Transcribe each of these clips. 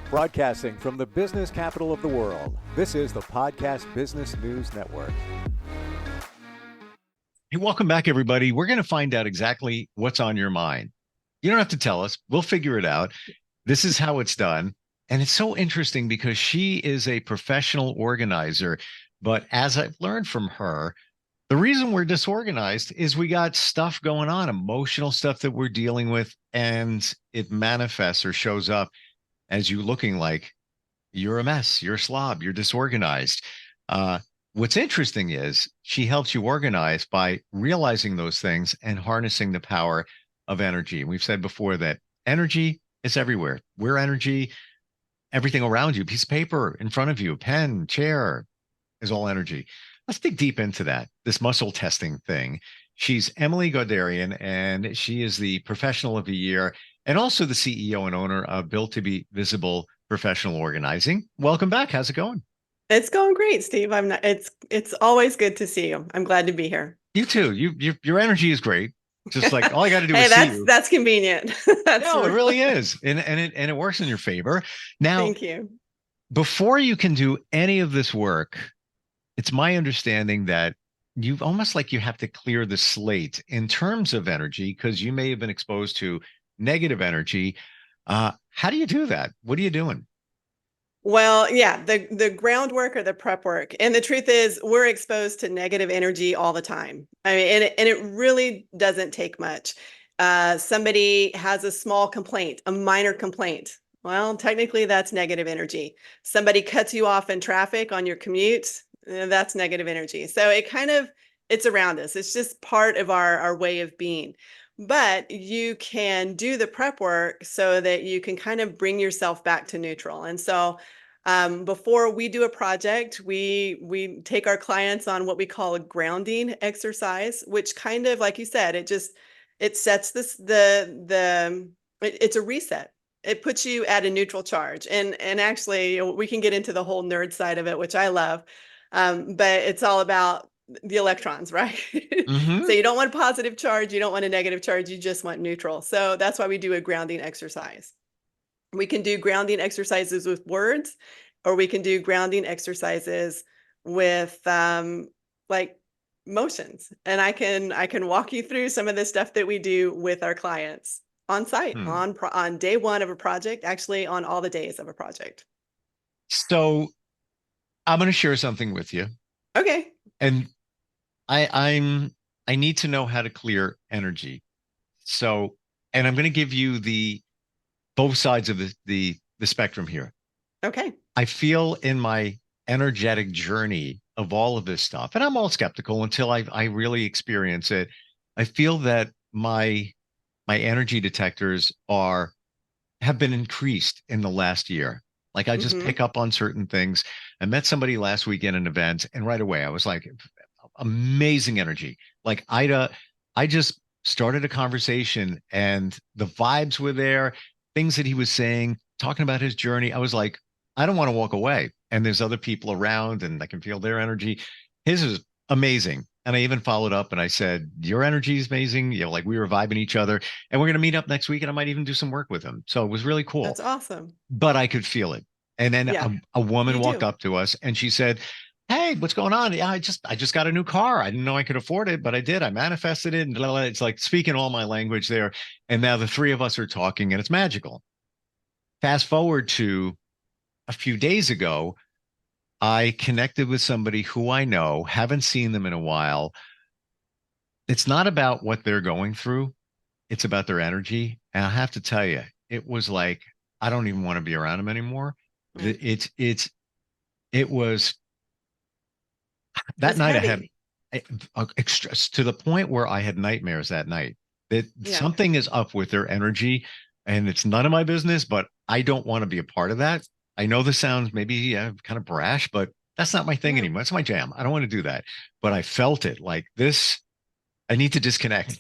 Broadcasting from the business capital of the world, this is the Podcast Business News Network. Hey, welcome back, everybody. We're going to find out exactly what's on your mind. You don't have to tell us. We'll figure it out. This is how it's done. And it's so interesting because she is a professional organizer. But as I've learned from her, the reason we're disorganized is we got stuff going on, emotional stuff that we're dealing with, and it manifests or shows up as you looking like you're a mess, you're a slob, you're disorganized. What's interesting is she helps you organize by realizing those things and harnessing the power of energy. We've said before that energy is everywhere. We're energy, everything around you, piece of paper in front of you, pen, chair is all energy. Let's dig deep into that, this muscle testing thing. She's Emily Guderian, and she is the Professional of the Year and also the CEO and owner of Built to be Visible Professional Organizing. Welcome back. How's it going? It's going great, Steve. It's always good to see you. I'm glad to be here. You too. Your energy is great. Just like all I got to do Hey, is see you. that's convenient. No, it really is. And it works in your favor. Now, Thank you. before you can do any of this work, it's my understanding that you've almost like you have to clear the slate in terms of energy because you may have been exposed to negative energy. How do you do that? What are you doing? Well, yeah, the groundwork or the prep work. And the truth is we're exposed to negative energy all the time. I mean, and it really doesn't take much. Somebody has a small complaint, a minor complaint. Well, technically that's negative energy. Somebody cuts you off in traffic on your commute, that's negative energy. So it's around us. It's just part of our way of being. But you can do the prep work so that you can kind of bring yourself back to neutral. And so before we do a project, we take our clients on what we call a grounding exercise, which kind of, like you said, it sets it's a reset. It puts you at a neutral charge. And actually, we can get into the whole nerd side of it, which I love. But it's all about the electrons, right? Mm-hmm. So you don't want a positive charge, you don't want a negative charge, you just want neutral. So that's why we do a grounding exercise. We can do grounding exercises with words, or we can do grounding exercises with like motions. And I can walk you through some of the stuff that we do with our clients on site on day one of a project, actually on all the days of a project. So I'm going to share something with you, Okay. and I need to know how to clear energy. So, and I'm going to give you the both sides of the spectrum here. Okay. I feel in my energetic journey of all of this stuff, and I'm all skeptical until I really experience it. I feel that my energy detectors have been increased in the last year. Like I just pick up on certain things. I met somebody last week in an event, and right away I was like, amazing energy. Like I just started a conversation, and the vibes were there. Things that he was saying, talking about his journey. I was like, I don't want to walk away. And there's other people around, and I can feel their energy. His is amazing. And I even followed up and I said, your energy is amazing. You know, like we were vibing each other, and we're going to meet up next week, and I might even do some work with him. So it was really cool, That's awesome. but I could feel it. And then Yeah, a woman you walked do. up to us and she said, hey, what's going on? Yeah, I just got a new car. I didn't know I could afford it, but I did. I manifested it. And blah, blah, blah. It's like speaking all my language there. And now the three of us are talking, and it's magical. Fast forward to a few days ago, I connected with somebody who I know, haven't seen them in a while. It's not about what they're going through, it's about their energy. And I have to tell you, it was like, I don't even want to be around them anymore. Mm. It was It that was night I had heavy. extra to the point where I had nightmares that night that Yeah. something is up with their energy, and it's none of my business, but I don't want to be a part of that. I know this sounds maybe kind of brash, but that's not my thing No. anymore. That's my jam. I don't want to do that. But I felt it like this. I need to disconnect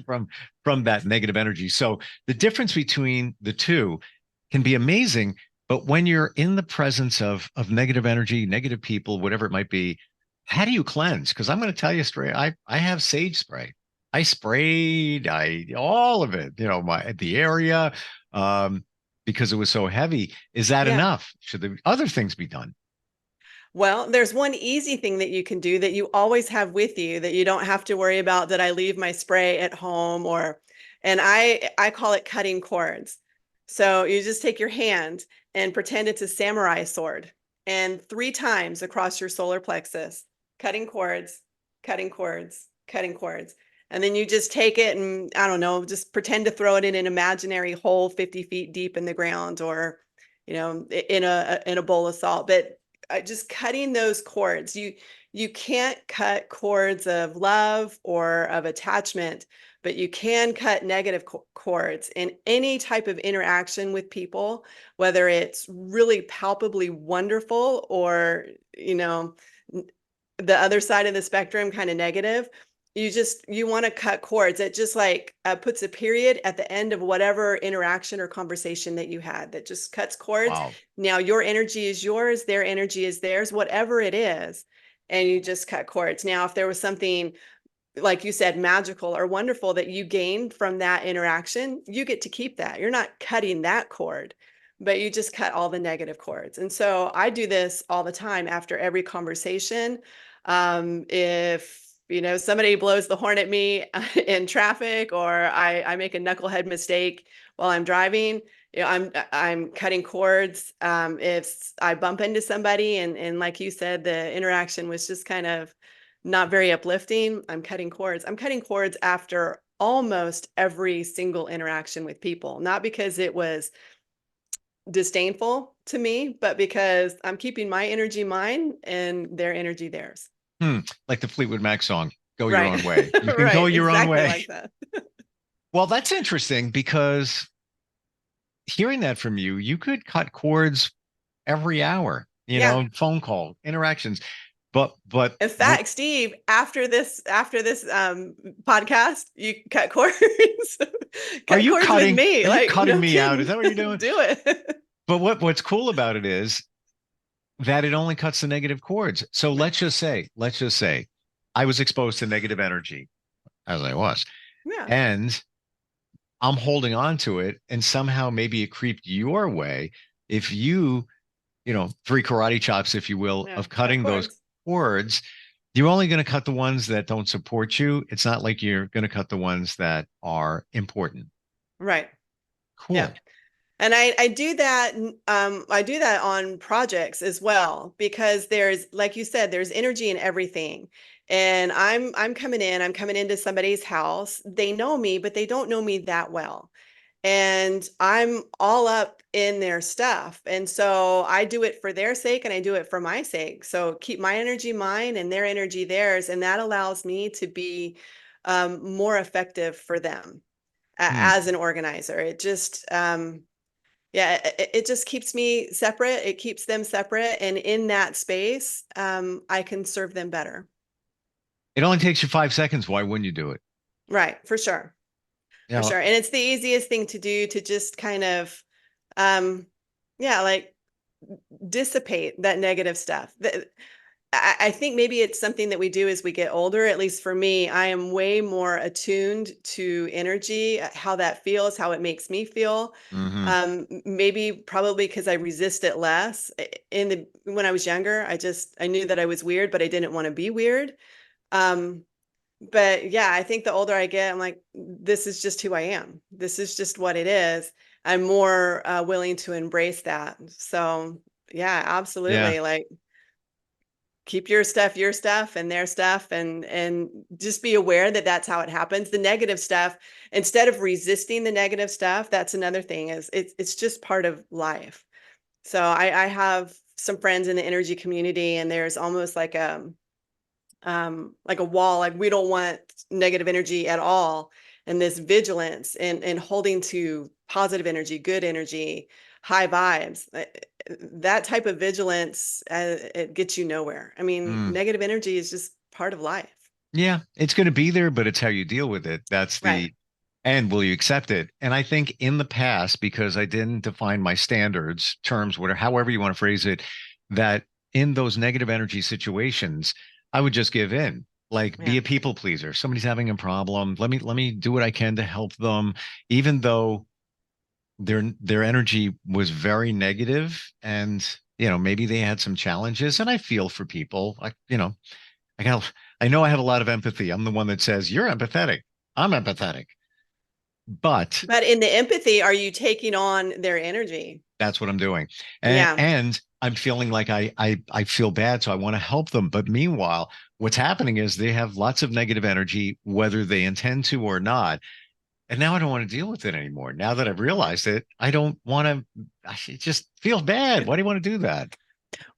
from that negative energy. So the difference between the two can be amazing, but when you're in the presence of negative energy, negative people, whatever it might be, how do you cleanse? Because I'm going to tell you straight, I have sage spray. I sprayed, I all of it, you know, the area. Um, because it was so heavy. Is that Yeah. enough? Should there other things be done? Well, there's one easy thing that you can do that you always have with you that you don't have to worry about, did I leave my spray at home, or and I call it cutting cords. So you just take your hand and pretend it's a samurai sword, and 3 times across your solar plexus, cutting cords, cutting cords, cutting cords. And then you just take it and, I don't know, just pretend to throw it in an imaginary hole 50 feet deep in the ground, or in a bowl of salt. But just cutting those cords. You can't cut cords of love or of attachment, but you can cut negative cords in any type of interaction with people, whether it's really palpably wonderful or, the other side of the spectrum, kind of negative. You want to cut cords. It just like puts a period at the end of whatever interaction or conversation that you had. That just cuts cords. Wow. Now your energy is yours, their energy is theirs, whatever it is, and you just cut cords. Now, if there was something, like you said, magical or wonderful that you gained from that interaction, you get to keep that. You're not cutting that cord, but you just cut all the negative cords. And so I do this all the time after every conversation. If somebody blows the horn at me in traffic, or I make a knucklehead mistake while I'm driving, I'm cutting cords. If I bump into somebody and like you said, the interaction was just kind of not very uplifting, I'm cutting cords. I'm cutting cords after almost every single interaction with people, not because it was disdainful to me, but because I'm keeping my energy mine and their energy theirs. Like the Fleetwood Mac song, Go Your Right. Own Way. You can go Right. your own Exactly way. like that. Well, that's interesting because hearing that from you, you could cut cords every hour, Yeah. phone call, interactions. But In what fact, Steve, after this podcast, you cut cords. are Cut cords with me. are you Like, cutting no me out? Is kidding. that what you're doing? Do it. But what's cool about it is that it only cuts the negative chords. So Right. let's just say I was exposed to negative energy as I was, Yeah. and I'm holding on to it, and somehow maybe it creeped your way. If three karate chops, if you will, Yeah. of Cut cutting those cords. cords, you're only going to cut the ones that don't support you. It's not like you're going to cut the ones that are important. Right. Yeah. Cool. And I do that. I do that on projects as well, because there's, like you said, there's energy in everything. And I'm coming in. I'm coming into somebody's house. They know me, but they don't know me that well. And I'm all up in their stuff. And so I do it for their sake and I do it for my sake. So keep my energy mine and their energy theirs. And that allows me to be more effective for them Hmm. as an organizer. It just, yeah, it just keeps me separate. It keeps them separate. And in that space, I can serve them better. It only takes you 5 seconds. Why wouldn't you do it? Right. For sure. You For know, sure. And it's the easiest thing to do, to just kind of, um, yeah, like dissipate that negative stuff. I think maybe it's something that we do as we get older. At least for me, I am way more attuned to energy, how that feels, how it makes me feel. mhm. Maybe probably because I resist it less. When I was younger, I knew that I was weird, but I didn't want to be weird. Um, but yeah, I think the older I get, I'm like, this is just who I am. This is just what it is. I'm more willing to embrace that. So yeah, Yeah. absolutely. Like, keep your stuff and their stuff, and just be aware that that's how it happens. The negative stuff, instead of resisting the negative stuff, that's another thing, is it's just part of life. So I have some friends in the energy community, and there's almost like a wall, like we don't want negative energy at all, and this vigilance and holding to positive energy, good energy, high vibes. That type of vigilance, it gets you nowhere. I mean, Mm. negative energy is just part of life. Yeah. It's going to be there, but it's how you deal with it. Right. And will you accept it? And I think in the past, because I didn't define my standards, terms, whatever, however you want to phrase it, that in those negative energy situations, I would just give in. Like, be Yeah. a people pleaser. Somebody's having a problem. Let me do what I can to help them, even though their energy was very negative, and maybe they had some challenges. And I feel for people. I got I know I have a lot of empathy. I'm the one that says you're empathetic. I'm empathetic. But But in the empathy, are you taking on their energy? that's what I'm doing. And, Yeah. and I'm feeling like I feel bad, so I want to help them. But meanwhile, what's happening is they have lots of negative energy, whether they intend to or not. And now I don't want to deal with it anymore. Now that I've realized it, I don't want to, I just feel bad. Why do you want to do that?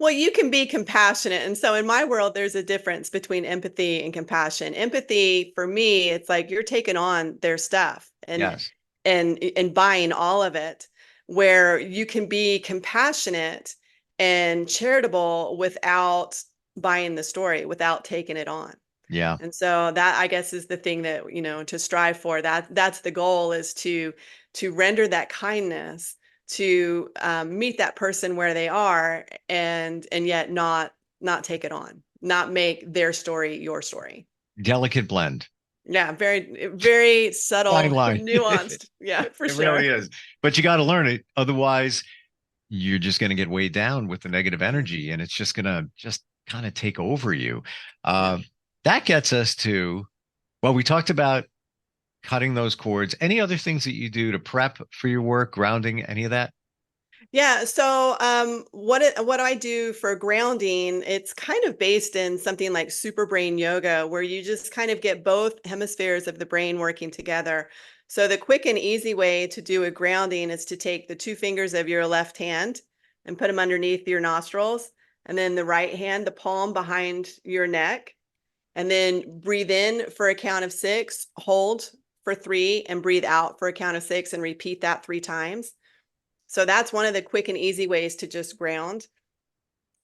Well, you can be compassionate. And so in my world, there's a difference between empathy and compassion. Empathy, for me, it's like you're taking on their stuff Yes. and buying all of it, where you can be compassionate and charitable without buying the story, without taking it on. Yeah. And so that, I guess, is the thing that, to strive for. That's the goal, is to render that kindness, to meet that person where they are, and yet not take it on, not make their story your story. Delicate blend. Yeah, very, very Fine subtle, line. nuanced. Yeah, for It sure. really is. But you got to learn it. Otherwise, you're just going to get weighed down with the negative Yeah. energy, and it's just going to just kind of take over you. Yeah. That gets us to, well, we talked about cutting those cords. Any other things that you do to prep for your work, grounding, any of that? Yeah. So, what I do for grounding, it's kind of based in something like super brain yoga, where you just kind of get both hemispheres of the brain working together. So the quick and easy way to do a grounding is to take the two fingers of your left hand and put them underneath your nostrils, and then the right hand, the palm behind your neck, and then breathe in for a count of 6, hold for 3, and breathe out for a count of 6, and repeat that 3 times. So that's one of the quick and easy ways to just ground.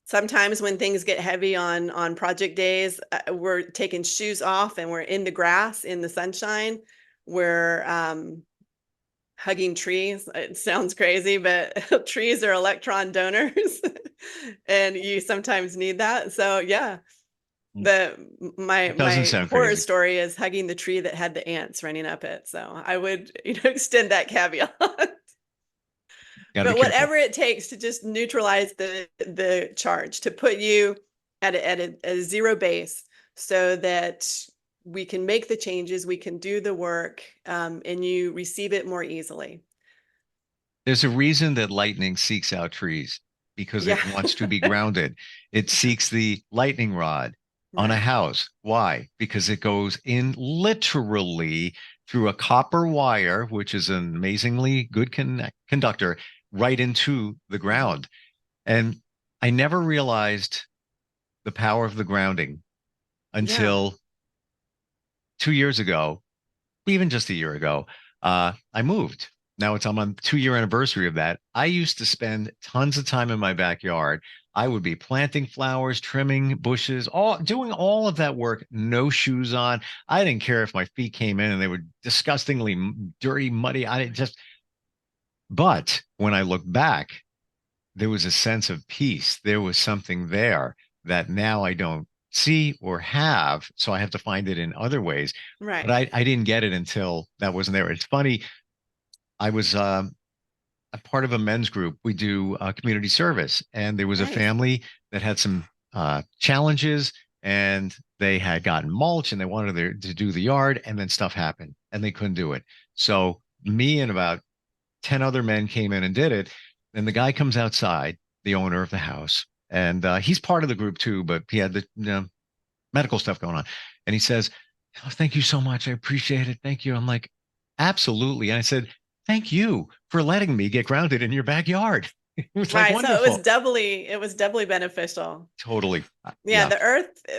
Sometimes when things get heavy on project days, we're taking shoes off and we're in the grass, in the sunshine. We're hugging trees. It sounds crazy, but trees are electron donors, and you sometimes need that. So yeah, the my It doesn't my sound horror crazy. story is hugging the tree that had the ants running up it. So I would, extend that caveat. Got to be But careful. whatever it takes to just neutralize the charge, to put you at a zero base, so that we can make the changes, we can do the work, and you receive it more easily. There's a reason that lightning seeks out trees because Yeah. it wants to be grounded. It Yeah. seeks the lightning rod on a Right. house. Why? Because it goes in literally through a copper wire, which is an amazingly good conductor, right into the Mhm. ground. And I never realized the power of the grounding Yeah. until 2 years ago, even just a year ago. I moved. Now it's on my 2 year anniversary of that. I used to spend tons of time in my backyard. I would be planting flowers, trimming bushes, all doing all of that work, no shoes on. I didn't care if my feet came in and they were disgustingly dirty, muddy. I didn't just, but when I look back, there was a sense of peace. There was something there that now I don't see or have. So I have to find it in other ways. But Right. I didn't get it until that wasn't there. It's funny. I was a part of a men's group. We do community service, and there was a Nice. family that had some challenges, and they had gotten mulch and they wanted to do the yard, and then stuff happened and they couldn't do it. So me and about 10 other men came in and did it. And the guy comes outside, the owner of the house, and he's part of the group too, but he had the medical stuff going on. And he says, "Oh, thank you so much. I appreciate it. Thank you." I'm like, absolutely. And I said, "Thank you for letting me get grounded in your backyard." It was like Right. So wonderful. it was doubly beneficial. Totally. Yeah, Yeah.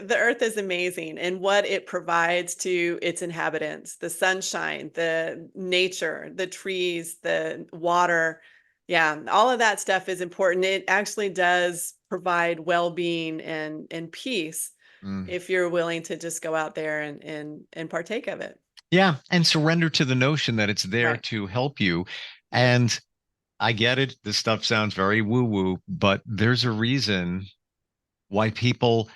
the earth is amazing, and what it provides to its inhabitants, the sunshine, the nature, the trees, the water. Yeah, all of that stuff is important. It actually does provide well-being and peace, Mm. if you're willing to just go out there and partake of it. Yeah. And surrender to the notion that it's there Right. to help you. Right. And I get it. This stuff sounds very woo woo, but there's a reason why people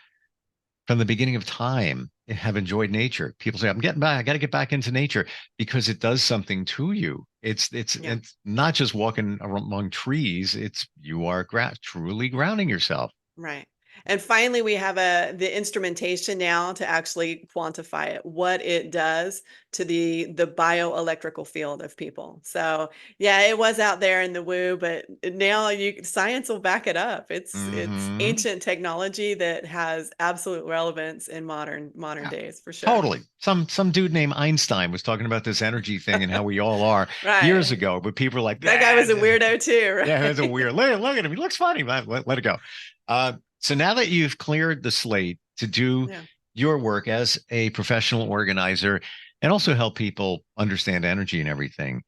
from the beginning of time have enjoyed nature. People say, I'm getting back, I got to get back into nature because it does something to you. Yeah. it's not just walking among trees. You are truly grounding yourself. Right. And finally, we have the instrumentation now to actually quantify it, what it does to the bioelectrical field of people. So yeah, it was out there in the woo, but now science will back it up. It's Hmm. ancient technology that has absolute relevance in modern Yeah, days for sure. totally. Some dude named Einstein was talking about this energy thing and how we all are years Right. ago, but people are like, That guy was that. a weirdo too, Yeah, right? that's a weird. Look at him. He looks funny. Let it go. So now that you've cleared the slate to do Yeah. your work as a professional organizer and also help people understand energy and everything,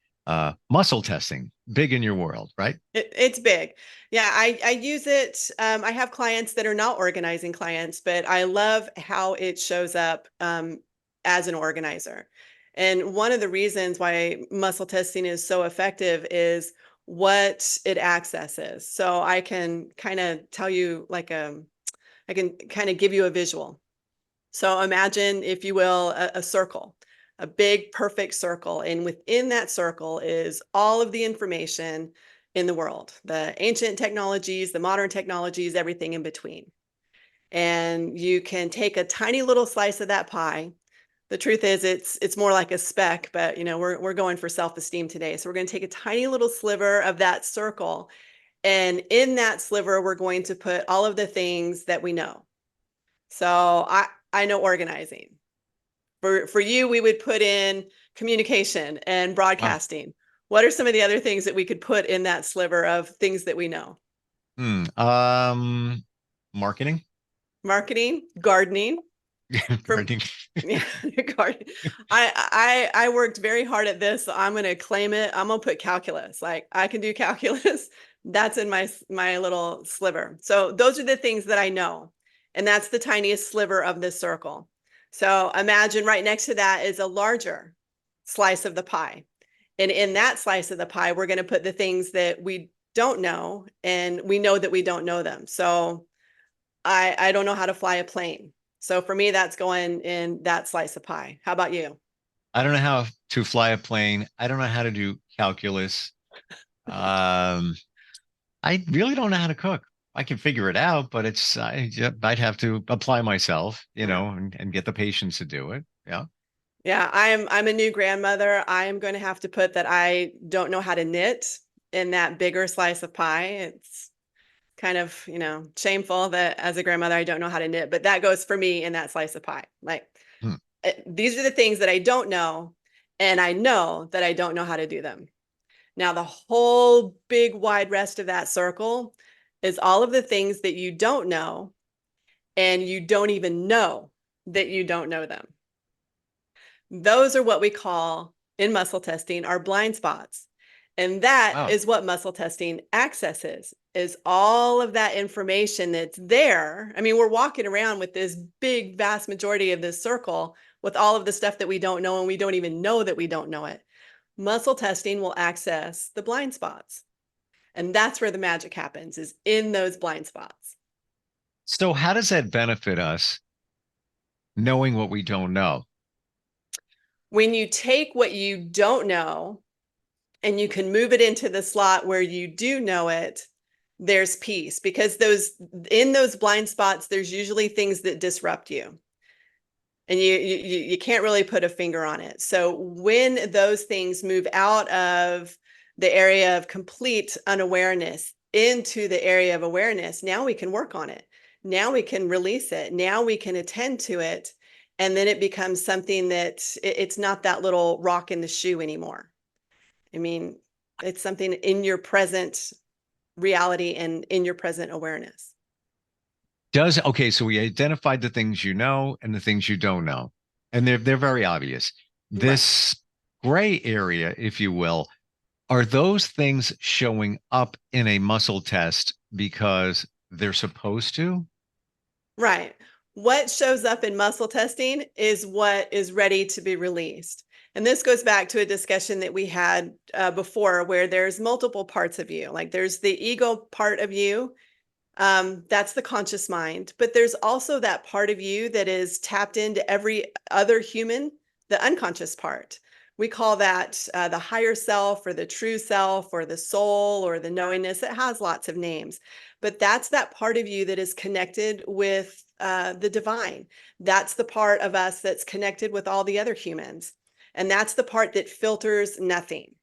muscle testing, big in your world, right? It's big. Yeah, I use it. I have clients that are not organizing clients, but I love how it shows up as an organizer. And one of the reasons why muscle testing is so effective is what it accesses. So I can kind of tell you I can kind of give you a visual. So imagine, if you will, a circle, a big, perfect circle. And within that circle is all of the information in the world, the ancient technologies, the modern technologies, everything in between. And you can take a tiny little slice of that pie. The truth is it's more like a speck, but we're going for self-esteem today. So we're going to take a tiny little sliver of that circle. And in that sliver, we're going to put all of the things that we know. So I know organizing. For you, we would put in communication and Wow. broadcasting. What are some of the other things that we could put in that sliver of things that we know? Hmm. Marketing, Marketing, gardening. From gardening. yeah, gardening. I worked very hard at this, so I'm gonna claim it. I'm gonna put calculus. Like I can do calculus. That's in my little sliver. So those are the things that I know, and that's the tiniest sliver of this circle. So imagine right next to that is a larger slice of the pie. And in that slice of the pie, we're going to put the things that we don't know, and we know that we don't know them. So I don't know how to fly a plane. So for me, that's going in that slice of pie. How about you? I don't know how to fly a plane. I don't know how to do calculus. Um, I really don't know how to cook. I can figure it out, but I'd have to apply myself, Yeah. and get the patience to do it. Yeah. Yeah, I'm a new grandmother. I am going to have to put that I don't know how to knit in that bigger slice of pie. It's kind of, shameful that as a grandmother I don't know how to knit, but that goes for me in that slice of pie. Like Hmm. these are the things that I don't know, and I know that I don't know how to do them. Now, the whole big wide rest of that circle is all of the things that you don't know, and you don't even know that you don't know them. Those are what we call in muscle testing our blind spots. And that Wow. is what muscle testing accesses, is all of that information that's there. I mean, we're walking around with this big, vast majority of this circle with all of the stuff that we don't know, and we don't even know that we don't know it. Muscle testing will access the blind spots. And that's where the magic happens, is in those blind spots. So how does that benefit us knowing what we don't know? When you take what you don't know and you can move it into the slot where you do know it, there's peace, because in those blind spots, there's usually things that disrupt you. And you can't really put a finger on it. So when those things move out of the area of complete unawareness into the area of awareness, now we can work on it. Now we can release it. Now we can attend to it. And then it becomes something that it's not that little rock in the shoe anymore. I mean, it's something in your present reality and in your present awareness. Okay, so we identified the things you know and the things you don't know. And they're very obvious. Right. This gray area, if you will, are those things showing up in a muscle test because they're supposed to? Right. What shows up in muscle testing is what is ready to be released. And this goes back to a discussion that we had before, where there's multiple parts of you. Like there's the ego part of you, that's the conscious mind. But there's also that part of you that is tapped into every other human, the unconscious part, We call that the higher self or the true self or the soul or the knowingness. It has lots of names, but that's that part of you that is connected with the divine. That's the part of us that's connected with all the other humans. And that's the part that filters nothing.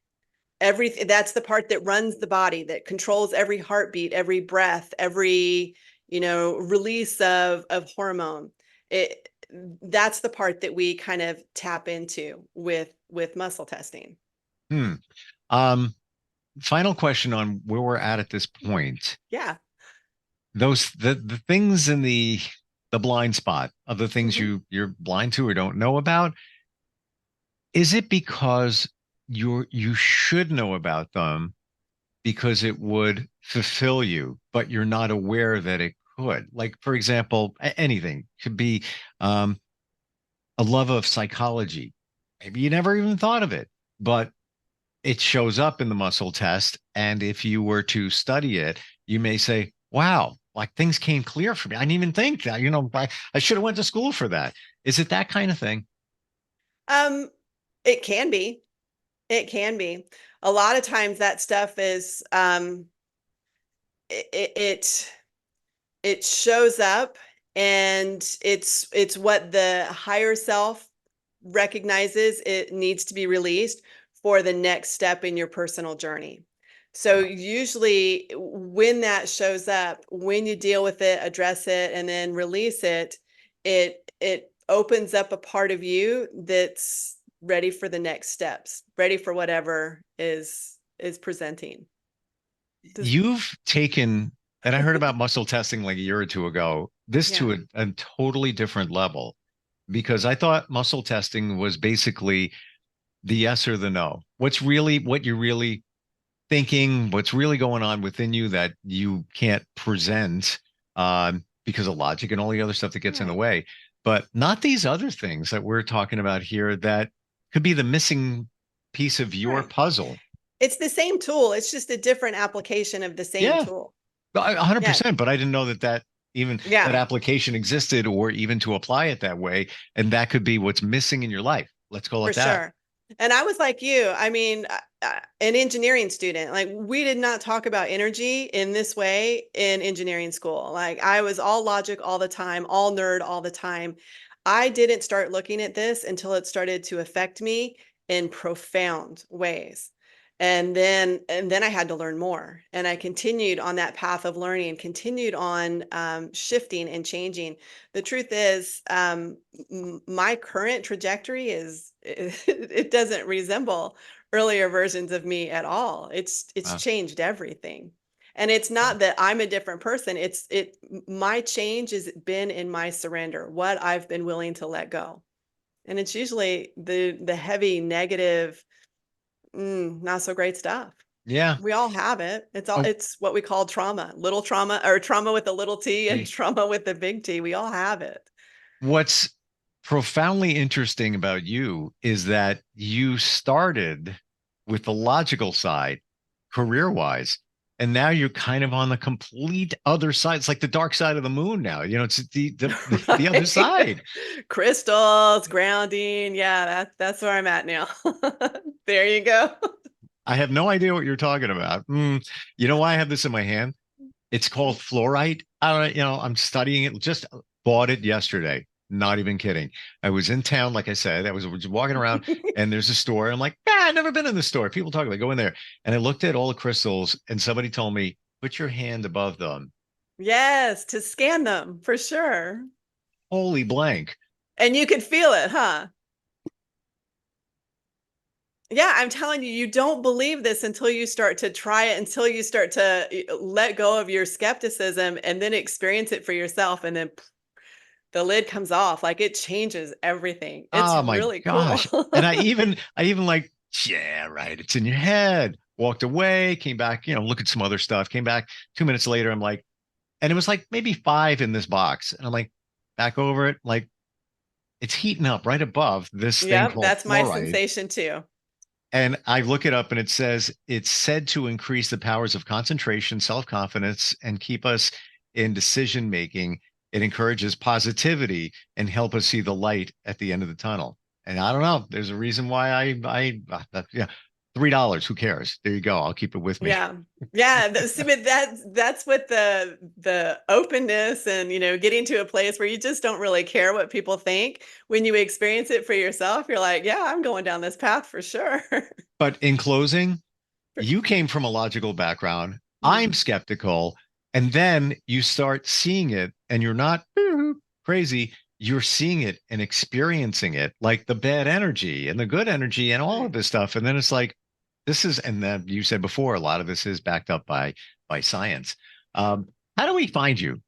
Everything, that's the part that runs the body, that controls every heartbeat, every breath, every, release of hormone. It, that's the part that we kind of tap into with muscle testing. Hmm. Um, Final question on where we're at this point. Yeah. The things in the blind spot of the things Mhm. you're blind to or don't know about, is it because you should know about them because it would fulfill you, but you're not aware that it could? Like, for example, anything could be um, a love of psychology. Maybe you never even thought of it, but it shows up in the muscle test. And if you were to study it, you may say, wow, like things came clear for me. I didn't even think that, I should have went to school for that. Is it that kind of thing? Um, it can be. It can be. A lot of times that stuff is it it shows up, and it's what the higher self recognizes it needs to be released for the next step in your personal journey. So usually when that shows up, when you deal with it, address it, and then release it, it opens up a part of you that's ready for the next steps, ready for whatever is presenting. Does, You've taken, and I heard about muscle testing like a year or two ago, this yeah. to a totally different level, because I thought muscle testing was basically the yes or the no. What you're really thinking, what's really going on within you that you can't present because of logic and all the other stuff that gets in the Right. way. But not these other things that we're talking about here that could be the missing piece of your Right. puzzle. It's the same tool. It's just a different application of the same Yeah, tool. Yeah. 100%. But I didn't know that even that Yeah, application existed or even to apply it that way. And that could be what's missing in your life. Let's call for it that. sure. And I was like you. I mean, an engineering student, like we did not talk about energy in this way in engineering school. Like I was all logic all the time, all nerd all the time. I didn't start looking at this until it started to affect me in profound ways. And then I had to learn more. And I continued on that path of learning, continued on shifting and changing. The truth is, my current trajectory is it doesn't resemble earlier versions of me at all. It's Uh, changed everything. And it's not that I'm a different person. It my change has been in my surrender, what I've been willing to let go. And it's usually the heavy negative, not so great stuff. yeah. We all have it. Oh, It's what we call trauma, little trauma, or trauma with a little T and hey, trauma with a big T. We all have it. what's profoundly interesting about you is that you started with the logical side, career wise, and now you're kind of on the complete other side. It's like the dark side of the moon now. It's the other Right? side. Crystals, grounding. Yeah, that's where I'm at now. There you go. I have no idea what you're talking about. You know why I have this in my hand? It's called fluorite. I'm studying it. Just bought it yesterday. Not even kidding. I was in town, like I said. I was just walking around, and there's a store. I'm like, I've never been in the store. People talk about it. Go in there, and I looked at all the crystals, and somebody told me, put your hand above them. Yes, to scan them for sure. Holy blank! And you could feel it, huh? Yeah, I'm telling you, you don't believe this until you start to try it, until you start to let go of your skepticism and then experience it for yourself. And then the lid comes off. Like it changes everything. It's Oh my really cool. gosh! And I even like, yeah, right. It's in your head. Walked away, came back. Look at some other stuff. Came back 2 minutes later. I'm like, and it was like maybe five in this box, and I'm like, back over it, like it's heating up right above this thing Yep, called that's my fluoride. sensation too. And I look it up and it says it's said to increase the powers of concentration, self-confidence, and keep us in decision making. It encourages positivity and help us see the light at the end of the tunnel. And I don't know. There's a reason why yeah, $3. Who cares? There you go. I'll keep it with me. Yeah. Yeah. See, but that's what the openness and, getting to a place where you just don't really care what people think. When you experience it for yourself, you're like, yeah, I'm going down this path for sure. But in closing, you came from a logical background. I'm skeptical. And then you start seeing it and you're not crazy. You're seeing it and experiencing it, like the bad energy and the good energy and all of this stuff. And then it's like, and then you said before, a lot of this is backed up by science. How do we find you?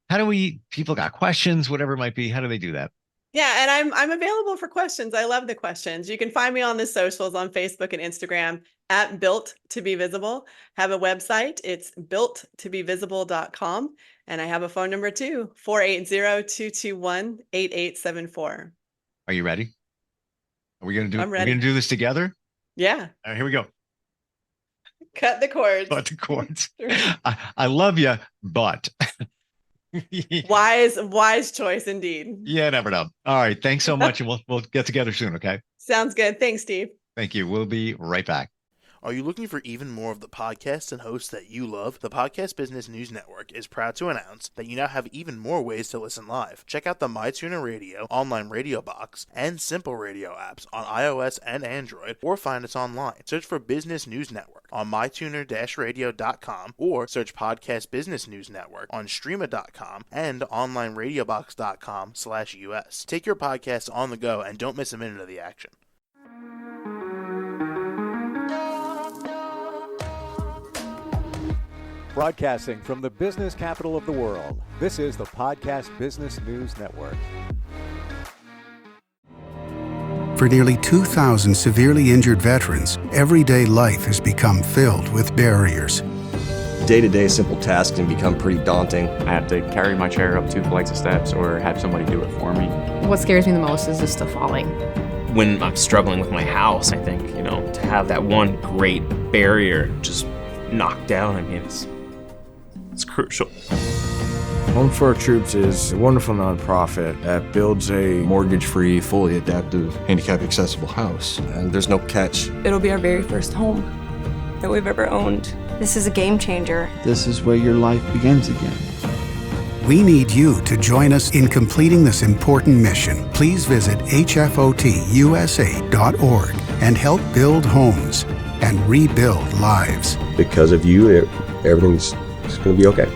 People got questions, whatever it might be. How do they do that? Yeah, and I'm available for questions. I love the questions. You can find me on the socials on Facebook and Instagram at Built to Be Visible. Have a website. It's builttobevisible.com. And I have a phone number too, 480-221-8874. Are you ready? I'm ready. We're gonna do this together? Yeah. All right, here we go. Cut the cords. Cut the cords. I love you, but wise choice indeed. Yeah, never know. All right. Thanks so much. And we'll get together soon. Okay. Sounds good. Thanks, Steve. Thank you. We'll be right back. Are you looking for even more of the podcasts and hosts that you love? The Podcast Business News Network is proud to announce that you now have even more ways to listen live. Check out the MyTuner Radio, online radio box, and Simple Radio apps on iOS and Android, or find us online. Search for Business News Network on mytuner-radio.com, or search Podcast Business News Network on streama.com and onlineradiobox.com/US. Take your podcast on the go and don't miss a minute of the action. Broadcasting from the business capital of the world, this is the Podcast Business News Network. For nearly 2,000 severely injured veterans, everyday life has become filled with barriers. Day-to-day simple tasks can become pretty daunting. I have to carry my chair up 2 flights of steps or have somebody do it for me. What scares me the most is just the falling. When I'm struggling with my house, I think, to have that one great barrier just knocked down, it's crucial. Home for Our Troops is a wonderful nonprofit that builds a mortgage-free, fully adaptive, handicap-accessible house. And there's no catch. It'll be our very first home that we've ever owned. This is a game changer. This is where your life begins again. We need you to join us in completing this important mission. Please visit hfotusa.org and help build homes and rebuild lives. Because of you, everything's going to be okay.